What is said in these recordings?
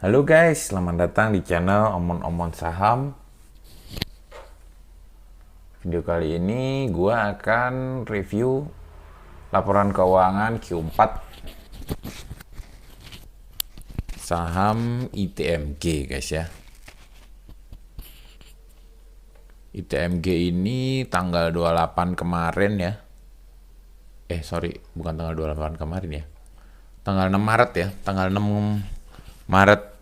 Halo guys, selamat datang di channel Omon-Omon Saham. Video kali ini gue akan review laporan keuangan Q4 saham ITMG guys ya. ITMG ini tanggal 28 kemarin ya. Bukan tanggal 28 kemarin ya. Tanggal 6 Maret ya, tanggal 6 Maret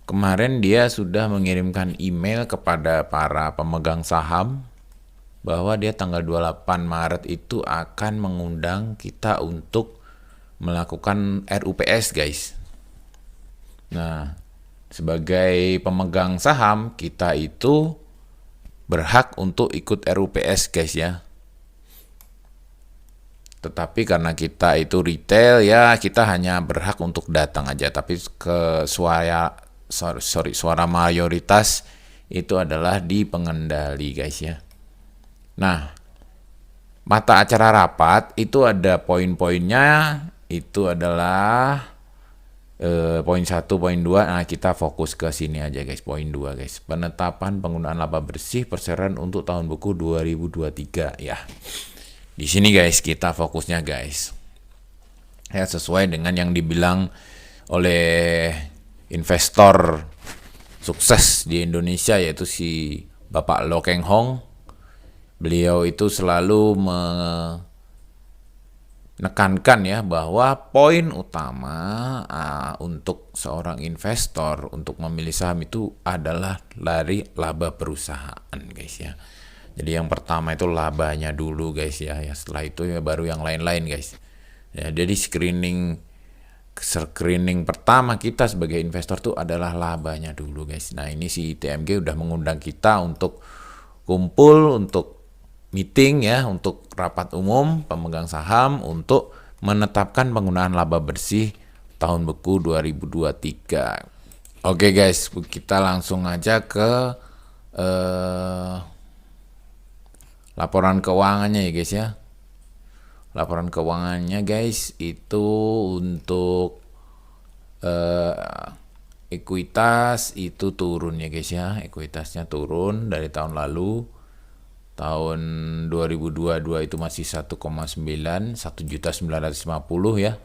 kemarin dia sudah mengirimkan email kepada para pemegang saham bahwa dia tanggal 28 Maret itu akan mengundang kita untuk melakukan RUPS guys. Nah, sebagai pemegang saham kita itu berhak untuk ikut RUPS guys ya. Tetapi karena kita itu retail ya, kita hanya berhak untuk datang aja. Tapi suara mayoritas itu adalah di pengendali guys ya. Nah, mata acara rapat itu ada poin-poinnya, itu adalah poin 1, poin 2. Nah, kita fokus ke sini aja guys, poin 2 guys. Penetapan penggunaan laba bersih perseroan untuk tahun buku 2023 ya. Di sini guys kita fokusnya guys. Ya, sesuai dengan yang dibilang oleh investor sukses di Indonesia yaitu si Bapak Lo Keng Hong. Beliau itu selalu menekankan ya bahwa poin utama untuk seorang investor untuk memilih saham itu adalah dari laba perusahaan guys ya. Jadi yang pertama itu labanya dulu guys ya. Setelah itu ya baru yang lain-lain guys. Ya, jadi screening pertama kita sebagai investor tuh adalah labanya dulu guys. Nah, ini si TMG udah mengundang kita untuk kumpul, untuk meeting ya, untuk rapat umum pemegang saham untuk menetapkan penggunaan laba bersih tahun buku 2023. Oke guys, kita langsung aja ke laporan keuangannya ya guys ya. Laporan keuangannya guys itu untuk ekuitas itu turun ya guys ya. Ekuitasnya turun dari tahun lalu. Tahun 2022 itu masih 1,9, 1.950 ya.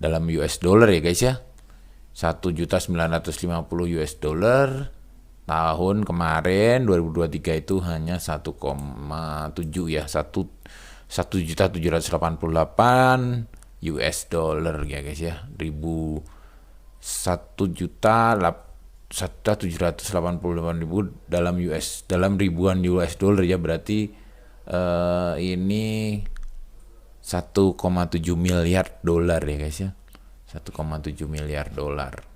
Dalam US dollar ya guys ya. 1.950 US dollar. Tahun kemarin 2023 itu hanya 1,7 ya, 1.788 US dollar ya guys ya. 1.788.000 dalam ribuan US dollar ya, berarti ini 1,7 miliar dolar ya guys ya. 1,7 miliar dolar.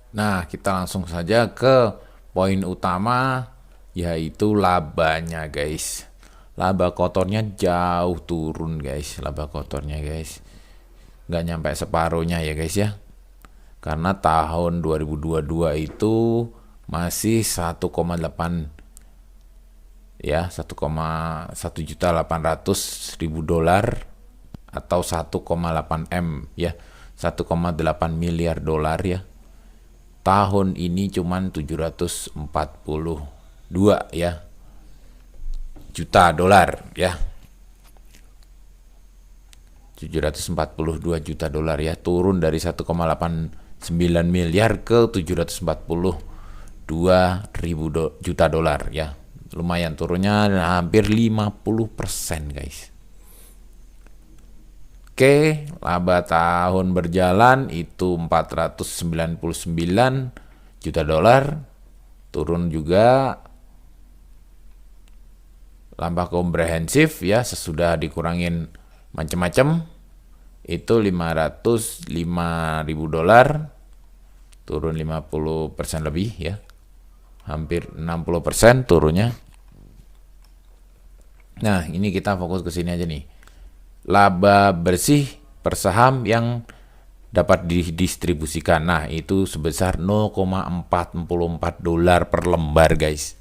Nah, kita langsung saja ke poin utama yaitu labanya guys. Laba kotornya jauh turun guys, laba kotornya guys. Nggak nyampe separuhnya ya guys ya. Karena tahun 2022 itu masih 1,8 ya, 1,1.800.000 dolar atau 1,8 M ya, 1,8 miliar dolar ya. Tahun ini cuman 742 ya juta dolar ya. 742 juta dolar ya, turun dari 1,89 miliar ke 742 juta dolar ya. Lumayan turunnya, hampir 50% guys. Oke, laba tahun berjalan itu 499 juta dolar, turun juga. Laba komprehensif ya, sesudah dikurangin macam-macam itu 505.000 dolar, turun 50% lebih ya, hampir 60% turunnya. Nah, ini kita fokus ke sini aja nih. Laba bersih per saham yang dapat didistribusikan. Nah, itu sebesar 0,44 dolar per lembar guys.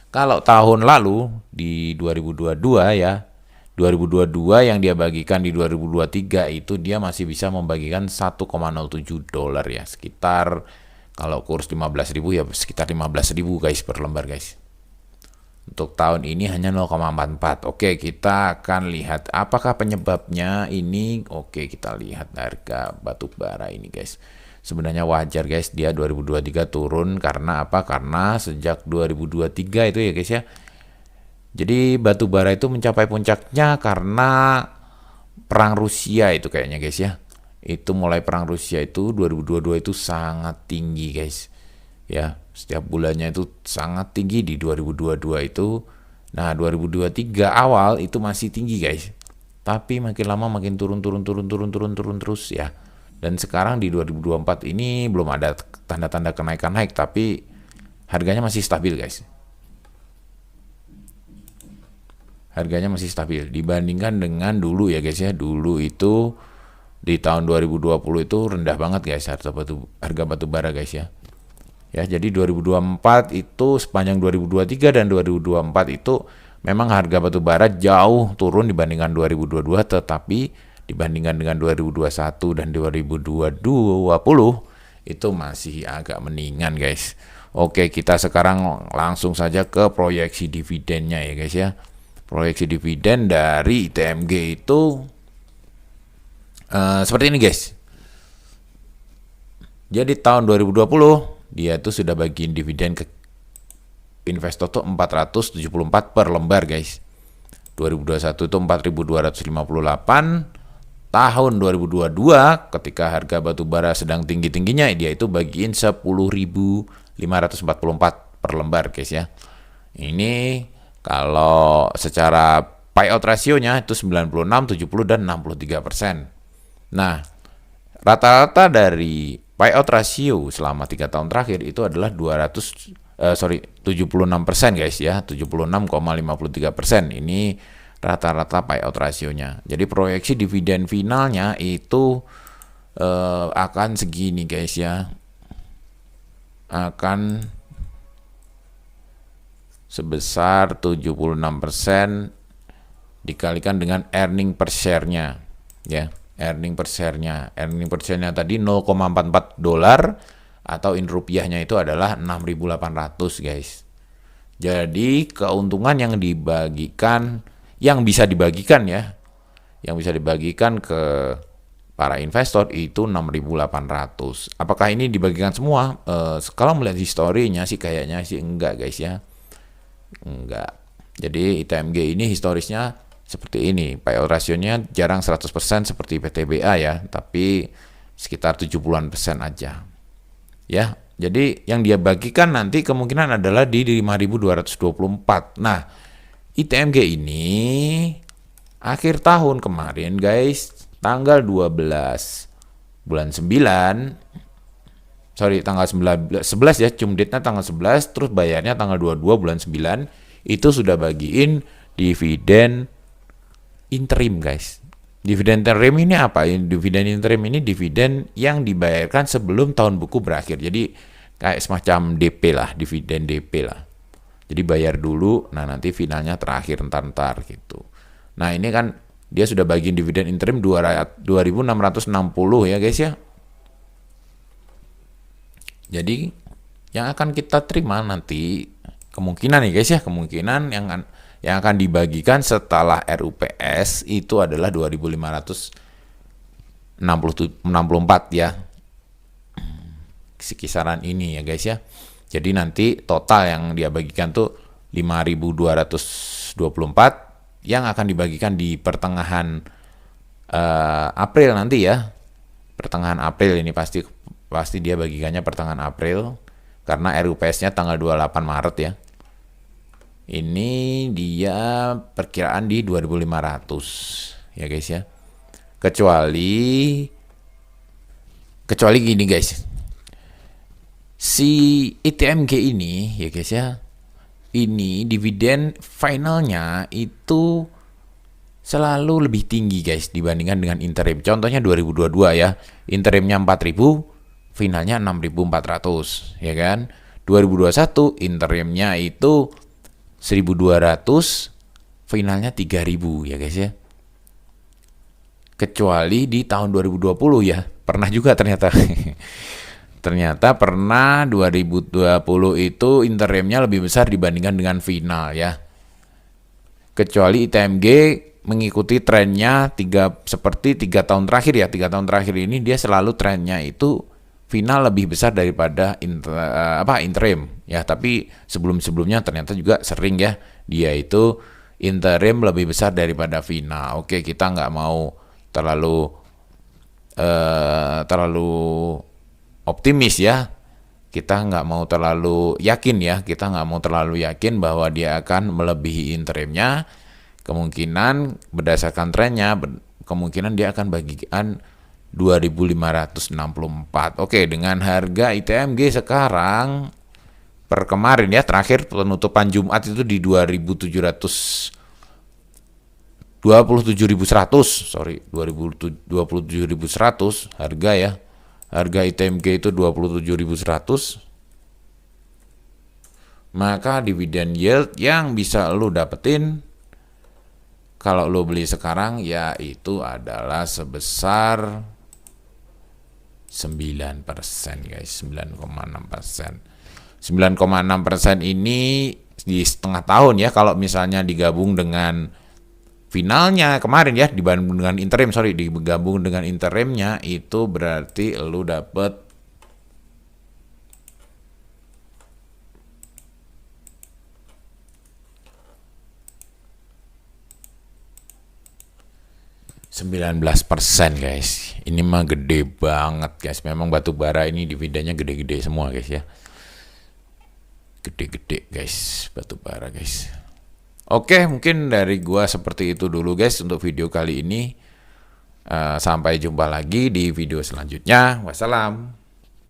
Kalau tahun lalu di 2022 ya, 2022 yang dia bagikan di 2023 itu dia masih bisa membagikan 1,07 dolar ya, sekitar kalau kurs 15.000 ya sekitar 15.000 guys per lembar guys. Untuk tahun ini hanya 0,44. Oke, kita akan lihat apakah penyebabnya ini. Oke, kita lihat harga batu bara ini guys. Sebenarnya wajar guys dia 2023 turun karena apa? Karena sejak 2023 itu ya guys ya. Jadi batu bara itu mencapai puncaknya karena perang Rusia itu kayaknya guys ya. Itu mulai perang Rusia itu 2022 itu sangat tinggi guys. Ya, setiap bulannya itu sangat tinggi di 2022 itu. Nah, 2023 awal itu masih tinggi guys. Tapi makin lama makin turun terus ya. Dan sekarang di 2024 ini belum ada tanda-tanda kenaikan naik, tapi harganya masih stabil guys. Harganya masih stabil dibandingkan dengan dulu ya guys ya. Dulu itu di tahun 2020 itu rendah banget guys harga batu bara guys ya. Ya, jadi 2024 itu sepanjang 2023 dan 2024 itu memang harga batu bara jauh turun dibandingkan 2022, tetapi dibandingkan dengan 2021 dan 2020 itu masih agak mendingan guys. Oke, kita sekarang langsung saja ke proyeksi dividennya ya guys ya. Proyeksi dividen dari ITMG itu seperti ini guys. Jadi tahun 2020 dia tuh sudah bagiin dividen ke investor tuh 474 per lembar guys. 2021 itu 4.258. Tahun 2022 ketika harga batu bara sedang tinggi-tingginya dia itu bagiin 10.544 per lembar guys ya. Ini kalau secara payout rasionya itu 96, 70, dan 63%. Nah, rata-rata dari payout rasio selama 3 tahun terakhir itu adalah 76% guys ya, 76,53%. Ini rata-rata payout rasionya. Jadi proyeksi dividen finalnya itu akan segini guys ya. Akan sebesar 76% dikalikan dengan earning per share-nya ya. Earning per share-nya tadi 0,44 dolar atau in rupiahnya itu adalah 6.800 guys. Jadi keuntungan yang bisa dibagikan ke para investor itu 6.800. Apakah ini dibagikan semua? Kalau melihat historinya sih kayaknya sih enggak guys ya. Enggak. Jadi ITMG ini historisnya seperti ini. Payout rasionya jarang 100% seperti PTBA ya, tapi sekitar 70% aja. Ya. Jadi yang dia bagikan nanti kemungkinan adalah di 5.224. Nah, ITMG ini akhir tahun kemarin guys, tanggal 12 bulan 9, tanggal 11 ya, cum date-nya tanggal 11, terus bayarnya tanggal 22 bulan 9, itu sudah bagiin dividen interim guys. Dividen interim ini apa? Dividen interim ini dividen yang dibayarkan sebelum tahun buku berakhir. Jadi kayak semacam DP lah, dividen DP lah. Jadi bayar dulu, nah nanti finalnya terakhir entar gitu. Nah ini kan dia sudah bagiin dividen interim 2.660 ya guys ya. Jadi yang akan kita terima nanti kemungkinan nih guys ya, kemungkinan yang akan dibagikan setelah RUPS itu adalah 2.564 ya. Kisaran ini ya guys ya. Jadi nanti total yang dia bagikan tuh 5.224 yang akan dibagikan di pertengahan April nanti ya. Pertengahan April ini pasti dia bagikannya pertengahan April karena RUPS-nya tanggal 28 Maret ya. Ini dia perkiraan di 2.500 ya guys ya. Kecuali gini guys. Si ITMG ini ya guys ya. Ini dividen finalnya itu selalu lebih tinggi guys dibandingkan dengan interim. Contohnya 2022 ya. Interimnya 4.000, finalnya 6.400 ya kan. 2021 interimnya itu 1.200, finalnya 3.000 ya guys ya. Kecuali di tahun 2020 ya, pernah juga ternyata. Ternyata pernah 2020 itu interimnya lebih besar dibandingkan dengan final ya. Kecuali ITMG mengikuti trennya seperti 3 tahun terakhir ya. 3 tahun terakhir ini dia selalu trennya itu final lebih besar daripada interim ya. Tapi sebelum-sebelumnya ternyata juga sering ya dia itu interim lebih besar daripada final. Oke, kita nggak mau terlalu optimis ya. Kita nggak mau terlalu yakin ya. Kita nggak mau terlalu yakin bahwa dia akan melebihi interimnya. Kemungkinan berdasarkan trennya, kemungkinan dia akan bagian 2.564. Oke, dengan harga ITMG sekarang per kemarin ya, terakhir penutupan Jumat itu di 27.100 harga ya. Harga ITMG itu 27.100. Maka dividen yield yang bisa lu dapetin kalau lo beli sekarang ya itu adalah sebesar 9% guys, 9,6%. 9,6% ini di setengah tahun ya, kalau misalnya digabung dengan finalnya kemarin ya, digabung dengan interimnya itu berarti lo dapet 19% guys. Ini mah gede banget guys. Memang batu bara ini dividennya gede-gede semua guys ya. Gede-gede guys batu bara guys. Oke, mungkin dari gua seperti itu dulu guys untuk video kali ini. Sampai jumpa lagi di video selanjutnya. Wassalam.